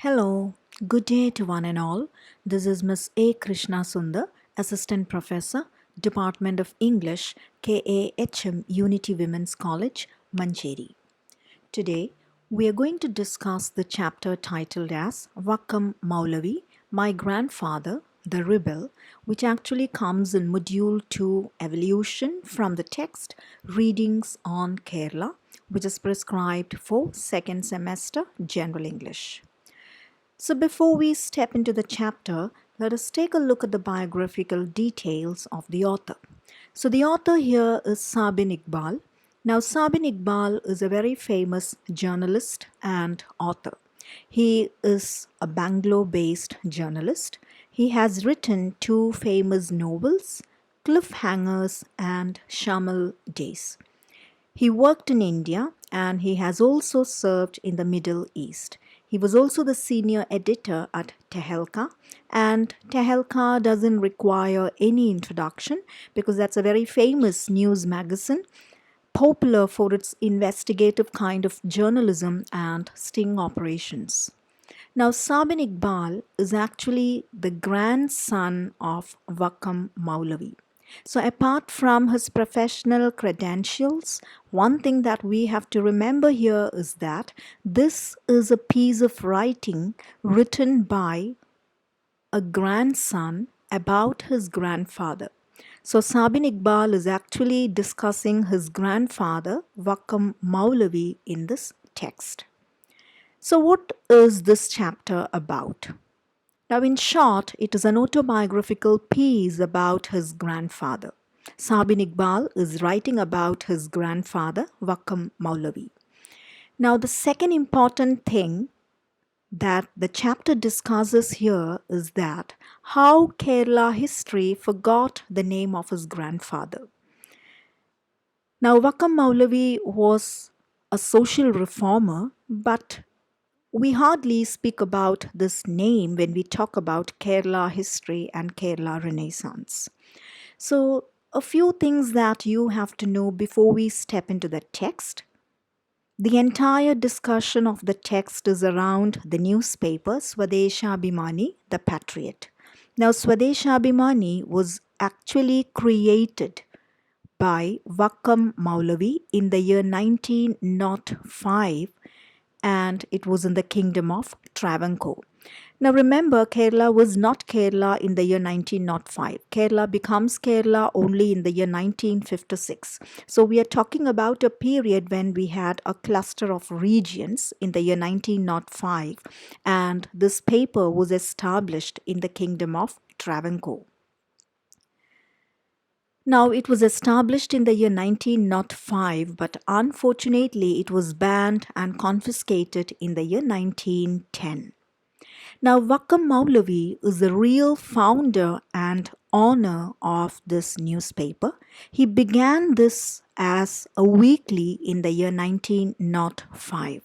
Hello, good day to one and all. This is Miss A. Krishna Sundar, Assistant Professor, Department of English, KAHM Unity Women's College, Mancheri. Today, we are going to discuss the chapter titled as Vakkam Moulavi, My Grandfather, the Rebel, which actually comes in Module 2 Evolution from the text Readings on Kerala, which is prescribed for second semester General English. So, before we step into the chapter, let us take a look at the biographical details of the author. So, the author here is Sabin Iqbal. Now, Sabin Iqbal is a very famous journalist and author. He is a Bangalore based journalist. He has written two famous novels, Cliffhangers and Shamal Days. He worked in India and he has also served in the Middle East. He was also the senior editor at Tehelka, and Tehelka doesn't require any introduction because that's a very famous news magazine, popular for its investigative kind of journalism and sting operations. Now, Sabin Iqbal is actually the grandson of Vakkam Moulavi. So, apart from his professional credentials, one thing that we have to remember here is that this is a piece of writing written by a grandson about his grandfather. So, Sabin Iqbal is actually discussing his grandfather, Vakkam Moulavi, in this text. So, what is this chapter about? Now, in short, it is an autobiographical piece about his grandfather. Sabin Iqbal is writing about his grandfather, Vakkam Moulavi. Now, the second important thing that the chapter discusses here is that how Kerala history forgot the name of his grandfather. Now, Vakkam Moulavi was a social reformer, but we hardly speak about this name when we talk about Kerala history and Kerala Renaissance. So, a few things that you have to know before we step into the text. The entire discussion of the text is around the newspaper Swadeshabhimani, the Patriot. Now, Swadeshabhimani was actually created by Vakkam Moulavi in the year 1905, and it was in the kingdom of Travancore. Now remember, Kerala was not Kerala in the year 1905. Kerala becomes Kerala only in the year 1956. So we are talking about a period when we had a cluster of regions in the year 1905, and this paper was established in the kingdom of Travancore. Now, it was established in the year 1905, but unfortunately, it was banned and confiscated in the year 1910. Now, Vakkam Moulavi is the real founder and owner of this newspaper. He began this as a weekly in the year 1905.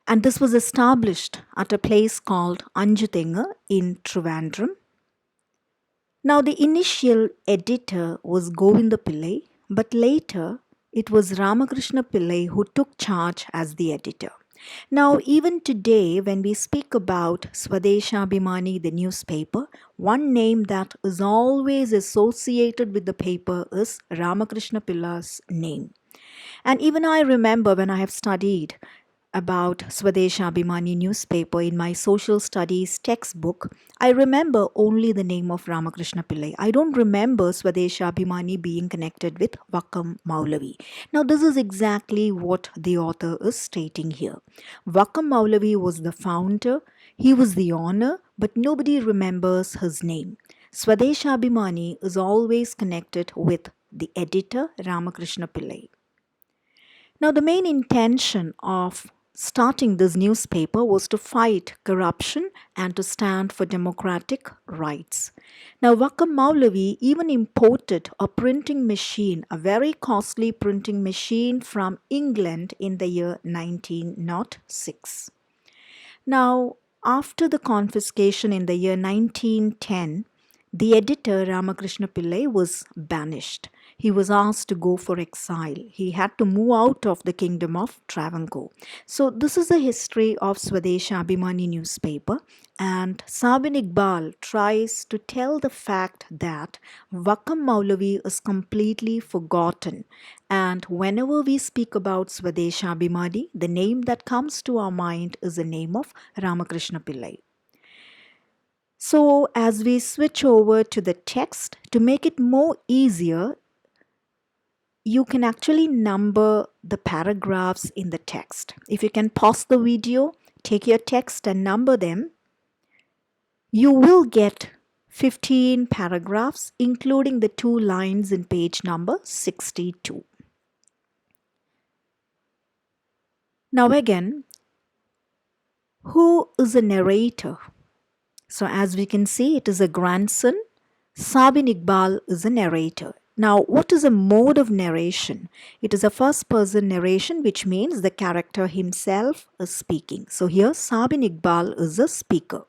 And this was established at a place called Anjutenga in Trivandrum. Now, the initial editor was Govinda Pillai, but later it was Ramakrishna Pillai who took charge as the editor. Now, even today, when we speak about Swadeshabhimani, the newspaper, one name that is always associated with the paper is Ramakrishna Pillai's name. And even I remember when I have studied about Swadeshabhimani newspaper in my social studies textbook, I remember only the name of Ramakrishna Pillai. I don't remember Swadeshabhimani being connected with Vakkam Moulavi. Now, this is exactly what the author is stating here. Vakkam Moulavi was the founder, he was the owner, but nobody remembers his name. Swadeshabhimani is always connected with the editor, Ramakrishna Pillai. Now, the main intention of starting this newspaper was to fight corruption and to stand for democratic rights. Now, Vakkam Moulavi even imported a printing machine, a very costly printing machine from England in the year 1906. Now, after the confiscation in the year 1910, the editor Ramakrishna Pillai was banished. he was asked to go for exile. He had to move out of the kingdom of Travancore. So, this is the history of Swadesh Abhimani newspaper. And Sabin Iqbal tries to tell the fact that Vakkam Moulavi is completely forgotten. And whenever we speak about Swadesh Abhimani, the name that comes to our mind is the name of Ramakrishna Pillai. So, as we switch over to the text, to make it more easier, you can actually number the paragraphs in the text. If you can pause the video, take your text and number them, you will get 15 paragraphs, including the 2 lines in page number 62. Now, again, who is a narrator? So, as we can see, it is a grandson. Sabin Iqbal is a narrator. Now, what is a mode of narration? It is a first person narration, which means the character himself is speaking. So, here Sabin Iqbal is a speaker.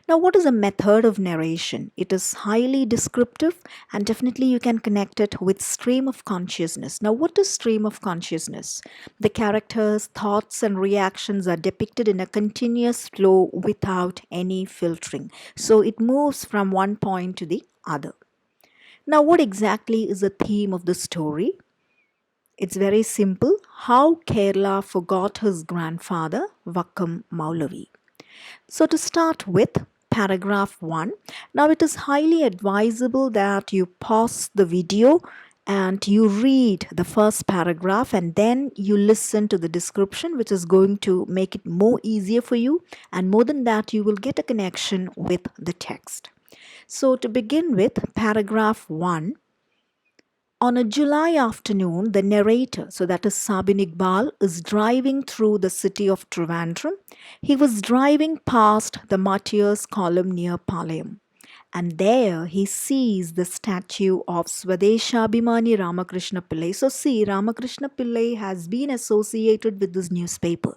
Now, what is a method of narration? It is highly descriptive and definitely you can connect it with stream of consciousness. Now, what is stream of consciousness? The characters' thoughts and reactions are depicted in a continuous flow without any filtering. So, it moves from one point to the other. Now, what exactly is the theme of the story? It's very simple. How Kerala forgot his grandfather, Vakkam Moulavi. So, to start with paragraph 1, now it is highly advisable that you pause the video and you read the first paragraph and then you listen to the description, which is going to make it more easier for you, and more than that, you will get a connection with the text. So, to begin with, paragraph 1. On a July afternoon, the narrator, so that is Sabin Iqbal, is driving through the city of Trivandrum. He was driving past the Martyrs column near Palayam. And there he sees the statue of Swadeshabhimani Ramakrishna Pillai. So see, Ramakrishna Pillai has been associated with this newspaper.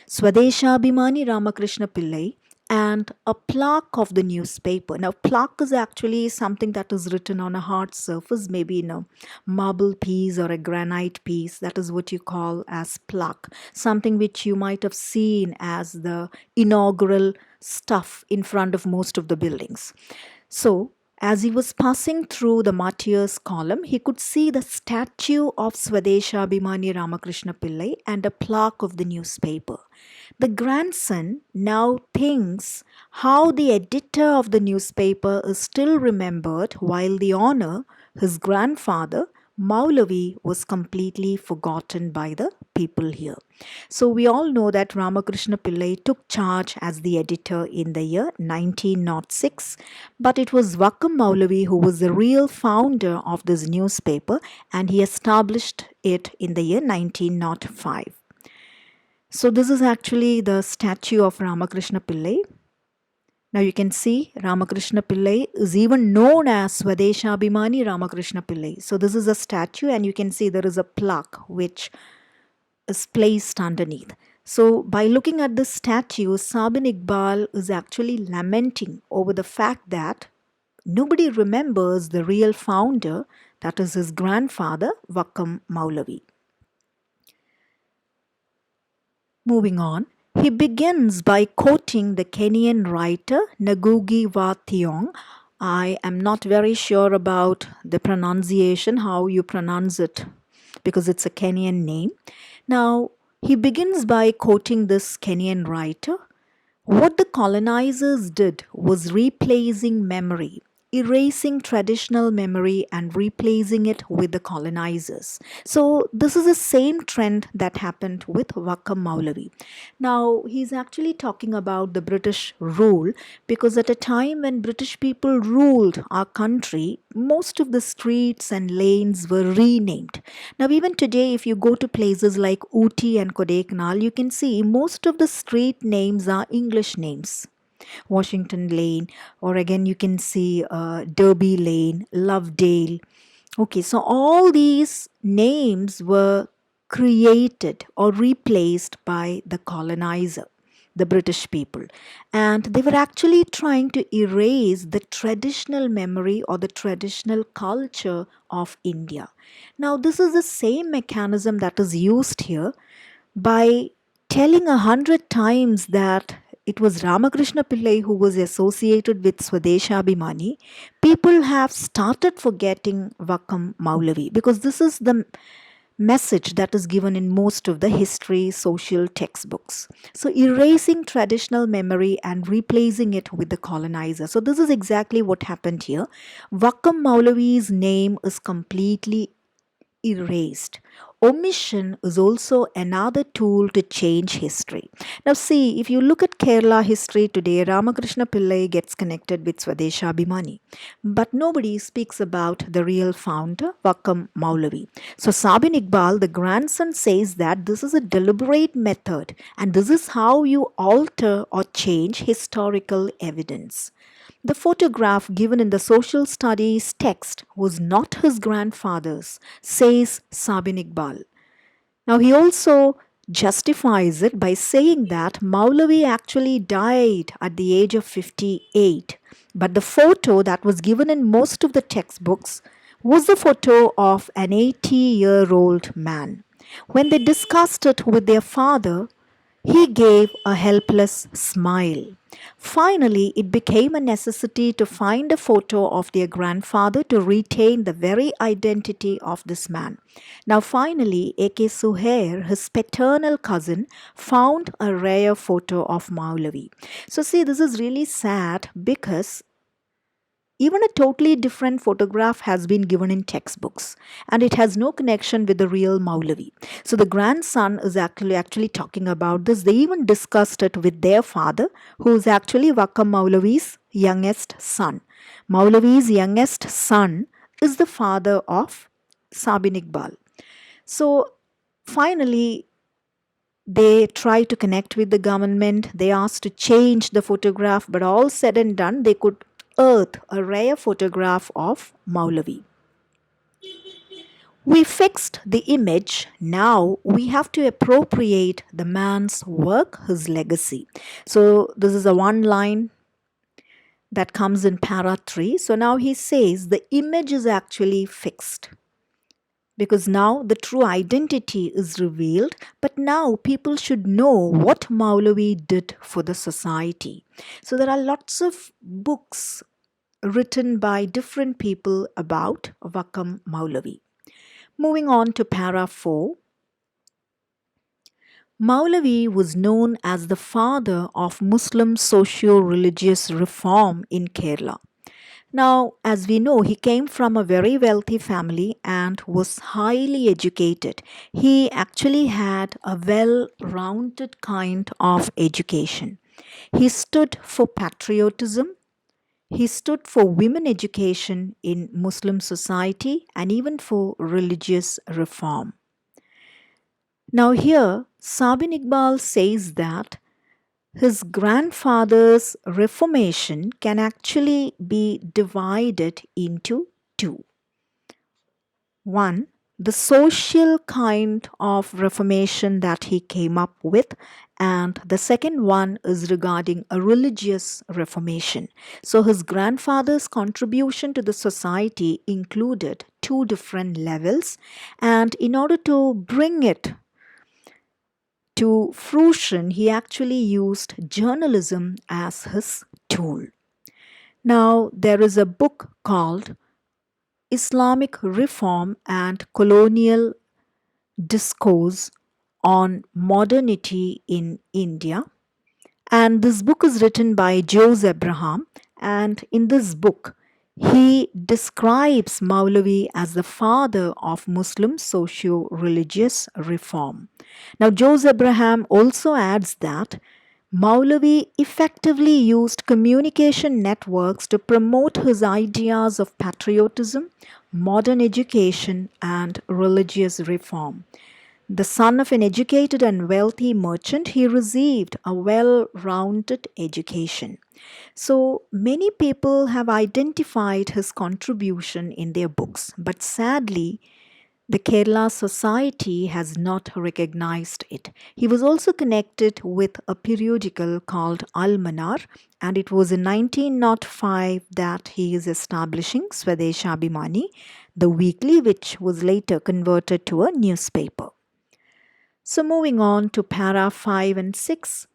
Swadeshabhimani Ramakrishna Pillai and a plaque of the newspaper. Now, plaque is actually something that is written on a hard surface, maybe in a marble piece or a granite piece. That is what you call as plaque. Something which you might have seen as the inaugural stuff in front of most of the buildings. So, as he was passing through the Martyrs column, he could see the statue of Swadeshabhimani Ramakrishna Pillai and a plaque of the newspaper. The grandson now thinks how the editor of the newspaper is still remembered while the owner, his grandfather, Moulavi, was completely forgotten by the people here. So we all know that Ramakrishna Pillai took charge as the editor in the year 1906, but it was Vakkam Moulavi who was the real founder of this newspaper, and he established it in the year 1905. So this is actually the statue of Ramakrishna Pillai. Now you can see Ramakrishna Pillai is even known as Swadeshabhimani Ramakrishna Pillai. So this is a statue and you can see there is a plaque which is placed underneath. So by looking at this statue, Sabin Iqbal is actually lamenting over the fact that nobody remembers the real founder, that is his grandfather, Vakkam Moulavi. Moving on, he begins by quoting the Kenyan writer Ngugi wa Thiong'o. I am not very sure about the pronunciation, how you pronounce it, because it's a Kenyan name. Now, he begins by quoting this Kenyan writer. What the colonizers did was replacing memory, erasing traditional memory and replacing it with the colonizers. So this is the same trend that happened with Vakkam Moulavi. Now he's actually talking about the British rule, because at a time when British people ruled our country, most of the streets and lanes were renamed. Now even today, if you go to places like Ooty and Kodaikanal, you can see most of the street names are English names. Washington Lane, or again you can see Derby Lane, Lovedale. Okay, so all these names were created or replaced by the colonizer. the British people. And they were actually trying to erase the traditional memory or the traditional culture of India. Now, this is the same mechanism that is used here by telling 100 times that it was Ramakrishna Pillai who was associated with Swadeshabhimani, people have started forgetting Vakkam Moulavi because this is the message that is given in most of the history social textbooks. So, erasing traditional memory and replacing it with the colonizer. So, this is exactly what happened here. Vakkam Moulavi's name is completely erased. Omission is also another tool to change history. Now, see, if you look at Kerala history today, Ramakrishna Pillai gets connected with Swadeshabhimani, but nobody speaks about the real founder, Vakkam Moulavi. So, Sabin Iqbal, the grandson, says that this is a deliberate method and this is how you alter or change historical evidence. The photograph given in the social studies text was not his grandfather's, says Sabin Iqbal. Now, he also justifies it by saying that Maulavi actually died at the age of 58, but the photo that was given in most of the textbooks was the photo of an 80-year-old man. When they discussed it with their father, he gave a helpless smile. Finally, it became a necessity to find a photo of their grandfather to retain the very identity of this man. Now, finally, A.K. Suhair, his paternal cousin, found a rare photo of Maulavi. So, see, this is really sad because even a totally different photograph has been given in textbooks and it has no connection with the real Maulavi. So the grandson is actually talking about this. They even discussed it with their father, who is actually Vakkam Maulavi's youngest son. Maulavi's youngest son is the father of Sabin Iqbal. So finally, they tried to connect with the government. They asked to change the photograph, but all said and done, they could unearth a rare photograph of Maulavi. We fixed the image. Now we have to appropriate the man's work, his legacy. So, this is a one line that comes in para 3. So, now he says the image is actually fixed because now the true identity is revealed, but now people should know what Maulavi did for the society. So there are lots of books written by different people about Vakkam Moulavi. Moving on to para 4. Moulavi was known as the father of Muslim socio-religious reform in Kerala. Now, as we know, he came from a very wealthy family and was highly educated. He actually had a well rounded kind of education. He stood for patriotism, he stood for women education in Muslim society and even for religious reform. Now, here, Sabin Iqbal says that his grandfather's reformation can actually be divided into two. One, the social kind of reformation that he came up with, and the second one is regarding a religious reformation. So, his grandfather's contribution to the society included two different levels, and in order to bring it to fruition, he actually used journalism as his tool. Now, there is a book called Islamic Reform and Colonial Discourse on Modernity in India. And this book is written by Jose Abraham. And in this book, he describes Maulavi as the father of Muslim socio religious reform. Now, Jose Abraham also adds that Maulavi effectively used communication networks to promote his ideas of patriotism, modern education, and religious reform. The son of an educated and wealthy merchant, he received a well rounded education. So many people have identified his contribution in their books, but sadly, The Kerala society has not recognized it. He was also connected with a periodical called Almanar, and it was in 1905 that he is establishing Swadeshabhimani, the weekly which was later converted to a newspaper. So moving on to para 5 and 6,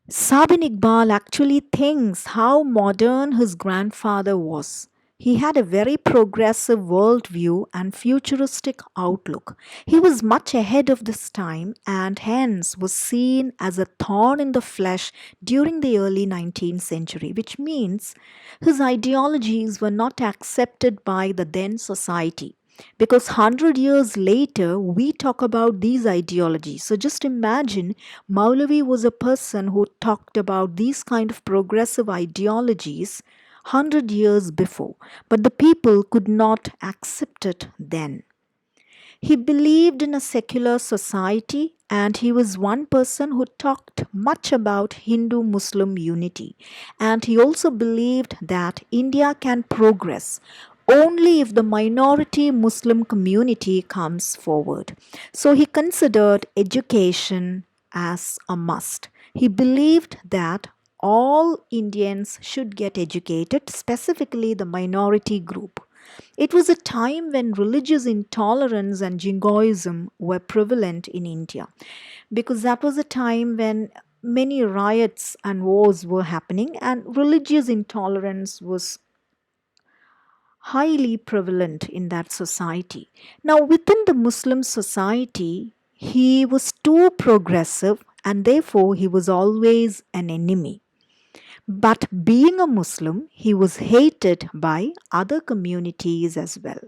Sabin Iqbal actually thinks how modern his grandfather was. He had a very progressive worldview and futuristic outlook. He was much ahead of this time and hence was seen as a thorn in the flesh during the early 19th century, which means his ideologies were not accepted by the then society. Because 100 years later, we talk about these ideologies. So just imagine Moulavi was a person who talked about these kind of progressive ideologies 100 years before, but the people could not accept it then. He believed in a secular society and he was one person who talked much about Hindu Muslim unity. And he also believed that India can progress only if the minority Muslim community comes forward. So he considered education as a must. He believed that all Indians should get educated, specifically the minority group. It was a time when religious intolerance and jingoism were prevalent in India because that was a time when many riots and wars were happening and religious intolerance was highly prevalent in that society. Now, within the Muslim society, he was too progressive and therefore he was always an enemy. But being a Muslim, he was hated by other communities as well.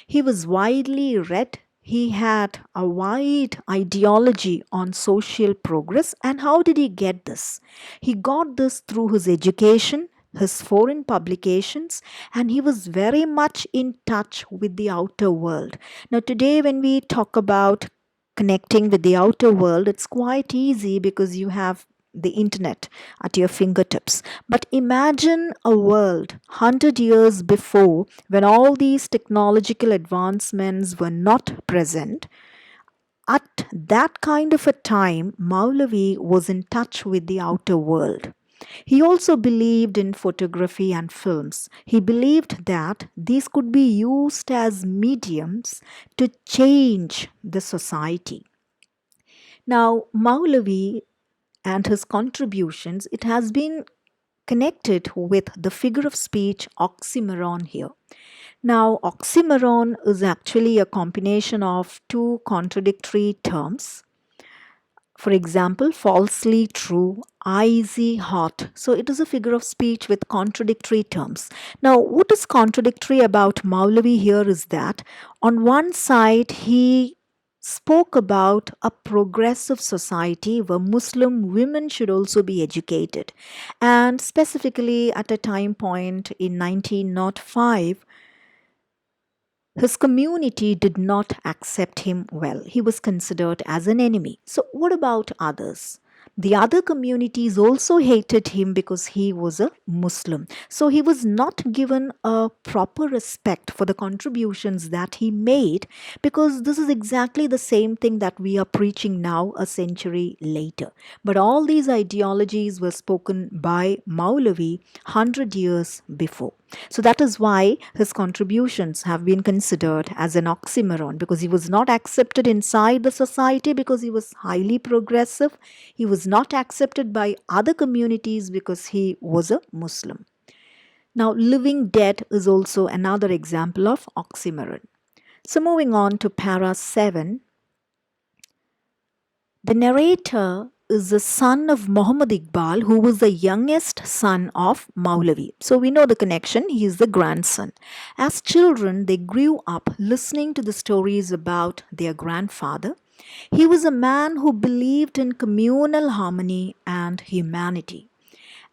He was widely read. He had a wide ideology on social progress. And how did he get this? He got this through his education, his foreign publications, and he was very much in touch with the outer world. Now, today, when we talk about connecting with the outer world, it's quite easy because you have the internet at your fingertips. But imagine a world 100 years before when all these technological advancements were not present. At that kind of a time, Maulavi was in touch with the outer world. He also believed in photography and films. He believed that these could be used as mediums to change the society. Now, Maulavi and his contributions, it has been connected with the figure of speech oxymoron here. Now, oxymoron is actually a combination of two contradictory terms. For example, falsely true, icy hot. So it is a figure of speech with contradictory terms. Now, what is contradictory about Maulavi here is that on one side, he spoke about a progressive society where Muslim women should also be educated. And specifically at a time point in 1905, his community did not accept him well. He was considered as an enemy. So, what about others? The other communities also hated him because he was a Muslim. So, he was not given a proper respect for the contributions that he made because this is exactly the same thing that we are preaching now a century later. But all these ideologies were spoken by Maulavi 100 years before. So that is why his contributions have been considered as an oxymoron because he was not accepted inside the society because he was highly progressive. He was not accepted by other communities because he was a Muslim. Now, living dead is also another example of oxymoron. So, moving on to para 7, the narrator is the son of Muhammad Iqbal, who was the youngest son of Maulavi. So we know the connection, he is the grandson. As children, they grew up listening to the stories about their grandfather. He was a man who believed in communal harmony and humanity.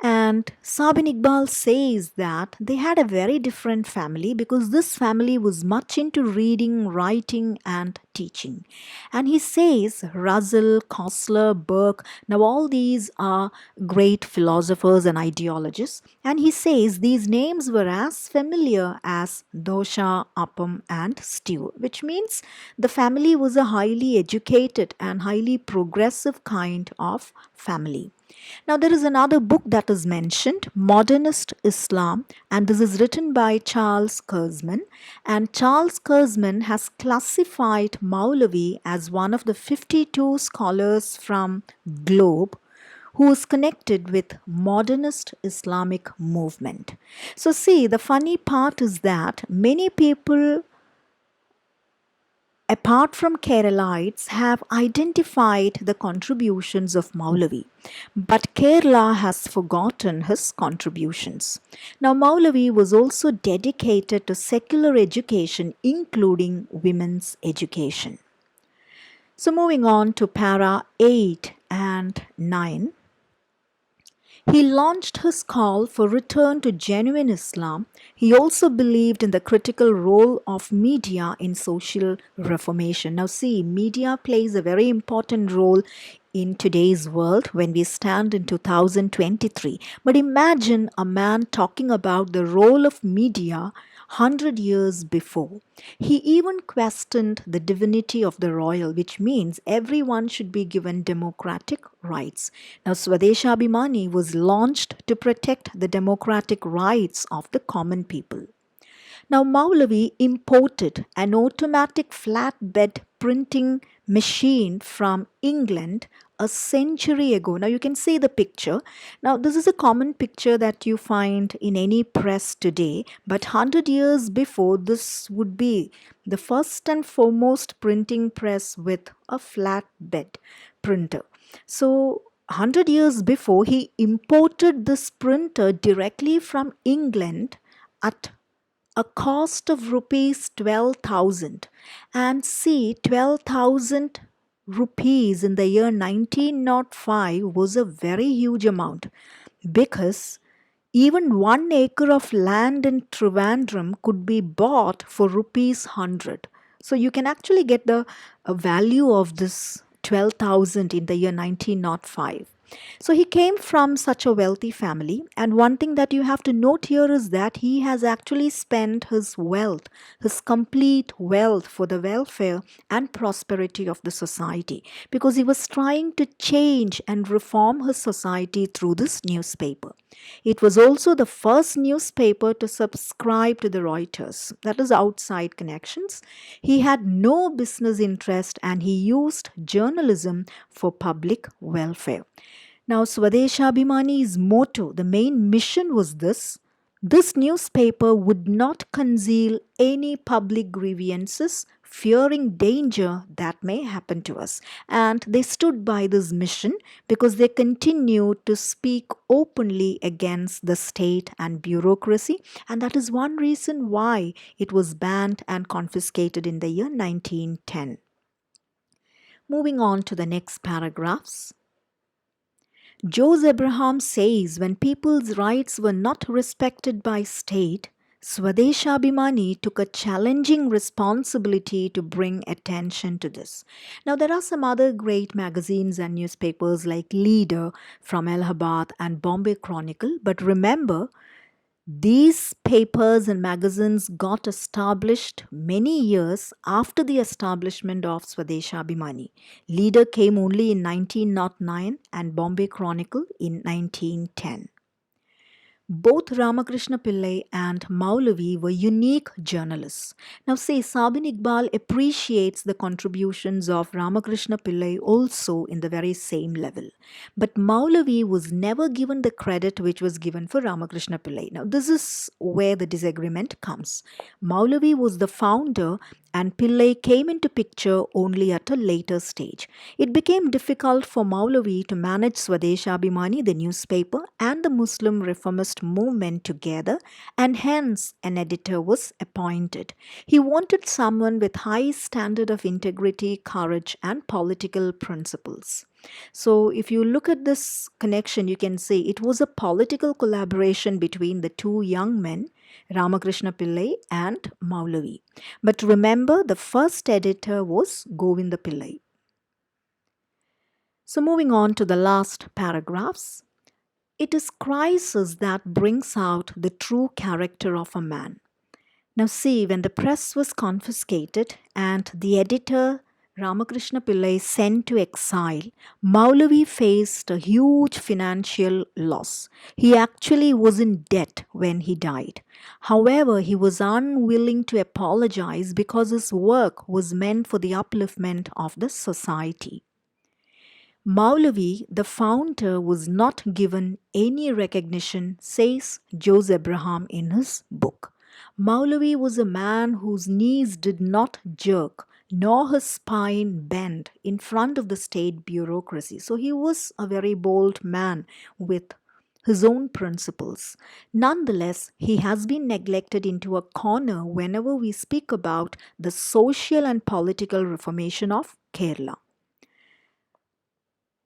And Sabin Iqbal says that they had a very different family because this family was much into reading, writing, and teaching. And he says Russell, Kostler, Burke, now all these are great philosophers and ideologists. And he says these names were as familiar as dosha, appam, and stew, which means the family was a highly educated and highly progressive kind of family. Now, there is another book that is mentioned, Modernist Islam, and this is written by Charles Kurzman. And Charles Kurzman has classified Maulavi as one of the 52 scholars from Globe who is connected with modernist Islamic movement. So see, the funny part is that many people apart from Keralites, have identified the contributions of Maulavi, but Kerala has forgotten his contributions. Now, Maulavi was also dedicated to secular education, including women's education. So, moving on to para 8 and 9. He launched his call for return to genuine Islam. He also believed in the critical role of media in social reformation. Now, see, media plays a very important role in today's world when we stand in 2023. But imagine a man talking about the role of media 100 years before. He even questioned the divinity of the royal, which means everyone should be given democratic rights. Now, Swadeshabhimani was launched to protect the democratic rights of the common people. Now, Maulavi imported an automatic flatbed printing machine from England a century ago. Now, you can see the picture. Now, this is a common picture that you find in any press today, but 100 years before, this would be the first and foremost printing press with a flatbed printer. So, 100 years before, he imported this printer directly from England at a cost of rupees 12,000. And see, 12,000 rupees in the year 1905 was a very huge amount because even 1 acre of land in Trivandrum could be bought for rupees 100. So you can actually get the value of this 12,000 in the year 1905. So he came from such a wealthy family, and one thing that you have to note here is that he has actually spent his wealth, his complete wealth, for the welfare and prosperity of the society because he was trying to change and reform his society through this newspaper. It was also the first newspaper to subscribe to the Reuters, that is outside connections. He had no business interest and he used journalism for public welfare. Now, Swadeshabhimani's motto, the main mission was this: this newspaper would not conceal any public grievances, fearing danger that may happen to us. And they stood by this mission because they continued to speak openly against the state and bureaucracy. And that is one reason why it was banned and confiscated in the year 1910. Moving on to the next paragraphs. Jose Abraham says when people's rights were not respected by state, Swadeshabhimani took a challenging responsibility to bring attention to this. Now, there are some other great magazines and newspapers like Leader from Allahabad and Bombay Chronicle, but remember, these papers and magazines got established many years after the establishment of Swadeshabhimani. Leader came only in 1909 and Bombay Chronicle in 1910. Both Ramakrishna Pillai and Maulavi were unique journalists. Now, say Sabin Iqbal appreciates the contributions of Ramakrishna Pillai also in the very same level. But Maulavi was never given the credit which was given for Ramakrishna Pillai. Now, this is where the disagreement comes. Maulavi was the founder and Pillai came into picture only at a later stage. It became difficult for Moulavi to manage Swadeshabhimani, the newspaper, and the Muslim reformist movement together, and hence an editor was appointed. He wanted someone with high standard of integrity, courage, and political principles. So, if you look at this connection, you can say it was a political collaboration between the two young men, Ramakrishna Pillai and Moulavi. But remember, the first editor was Govinda Pillai. So, moving on to the last paragraphs, it is crisis that brings out the true character of a man. Now, see, when the press was confiscated and the editor Ramakrishna Pillai sent to exile, Maulavi faced a huge financial loss. He actually was in debt when he died. However, he was unwilling to apologize because his work was meant for the upliftment of the society. Maulavi, the founder, was not given any recognition, says Jose Abraham in his book. Maulavi was a man whose knees did not jerk, nor his spine bend in front of the state bureaucracy. So he was a very bold man with his own principles. Nonetheless, he has been neglected into a corner whenever we speak about the social and political reformation of Kerala.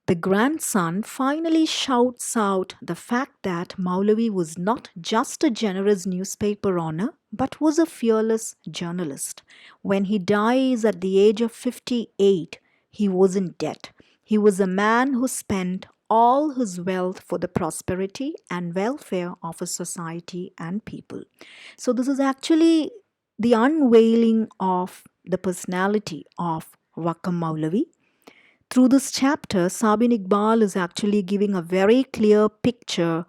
The grandson finally shouts out the fact that Maulavi was not just a generous newspaper owner, but was a fearless journalist. When he dies at the age of 58, he was in debt. He was a man who spent all his wealth for the prosperity and welfare of his society and people. So, this is actually the unveiling of the personality of Vakkam Maulavi. Through this chapter, Sabin Iqbal is actually giving a very clear picture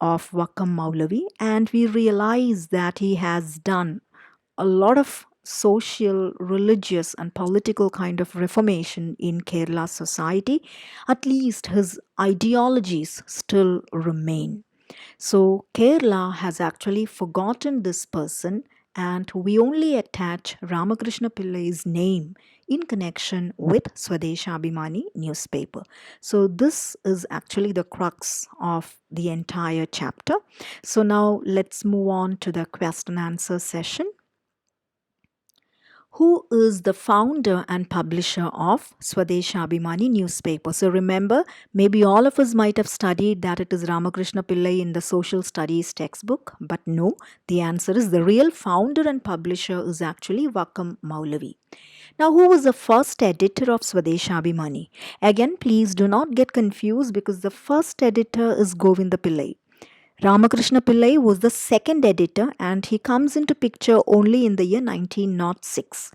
of Vakkam Maulavi, and we realize that he has done a lot of social, religious, and political kind of reformation in Kerala society. At least his ideologies still remain. So Kerala has actually forgotten this person, and we only attach Ramakrishna Pillai's name in connection with Swadeshabhimani newspaper. So this is actually the crux of the entire chapter. So now let's move on to the question answer session. Who is the founder and publisher of Swadeshabhimani newspaper? So remember, maybe all of us might have studied that it is Ramakrishna Pillai in the social studies textbook, but no, the answer is the real founder and publisher is actually Vakkam Maulavi. Now, who was the first editor of Swadeshabhimani? Again, please do not get confused because the first editor is Govinda Pillai. Ramakrishna Pillai was the second editor and he comes into picture only in the year 1906.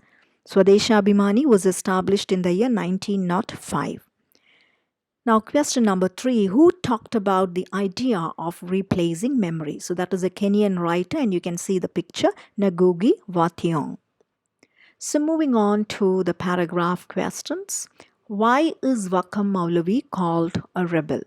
Swadeshabhimani was established in the year 1905. Now, question number 3, who talked about the idea of replacing memory? So, that is a Kenyan writer, and you can see the picture, Ngugi wa Thiong'o. So, moving on to the paragraph questions. Why is Vakkam Maulavi called a rebel?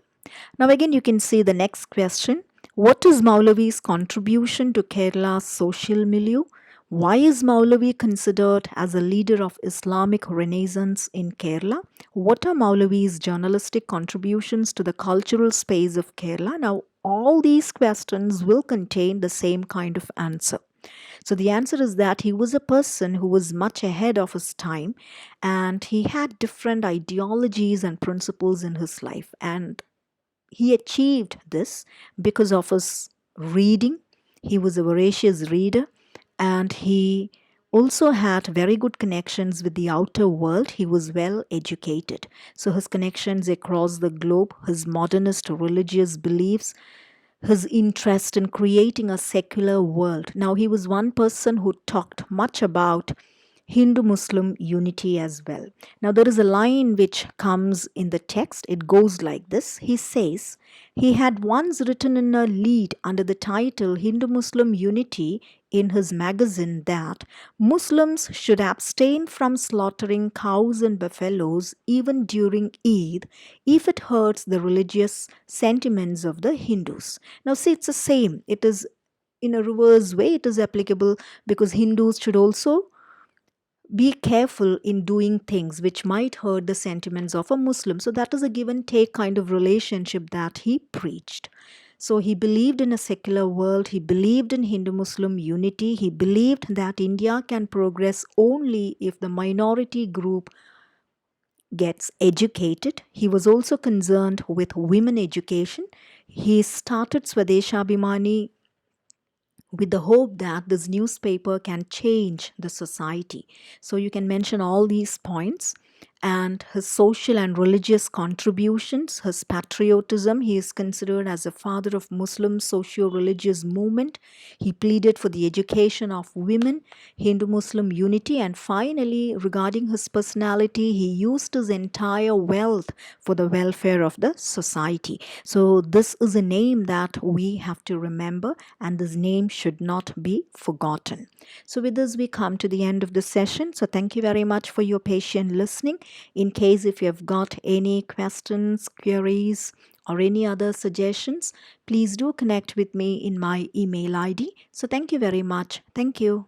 Now, again, you can see the next question. What is Maulavi's contribution to Kerala's social milieu? Why is Maulavi considered as a leader of Islamic Renaissance in Kerala? What are Maulavi's journalistic contributions to the cultural space of Kerala? Now, all these questions will contain the same kind of answer. So, the answer is that he was a person who was much ahead of his time and he had different ideologies and principles in his life. And he achieved this because of his reading. He was a voracious reader and he also had very good connections with the outer world. He was well educated. So his connections across the globe, his modernist religious beliefs, his interest in creating a secular world. Now, he was one person who talked much about Hindu Muslim unity as well. Now, there is a line which comes in the text. It goes like this. He says, he had once written in a lead under the title Hindu Muslim Unity in his magazine that Muslims should abstain from slaughtering cows and buffaloes even during Eid if it hurts the religious sentiments of the Hindus. Now, see, it's the same. It is in a reverse way, it is applicable because Hindus should also be careful in doing things which might hurt the sentiments of a Muslim. So that is a give and take kind of relationship that he preached. So he believed in a secular world, he believed in Hindu Muslim unity, he believed that India can progress only if the minority group gets educated. He was also concerned with women education. He started Swadeshabhimani with the hope that this newspaper can change the society. So you can mention all these points. And his social and religious contributions, his patriotism, he is considered as a father of Muslim socio-religious movement. He pleaded for the education of women, Hindu-Muslim unity, and finally, regarding his personality, he used his entire wealth for the welfare of the society. So this is a name that we have to remember, and this name should not be forgotten. So with this, we come to the end of the session. So thank you very much for your patient listening. In case if you have got any questions, queries, or any other suggestions, please do connect with me in my email ID. So thank you very much. Thank you.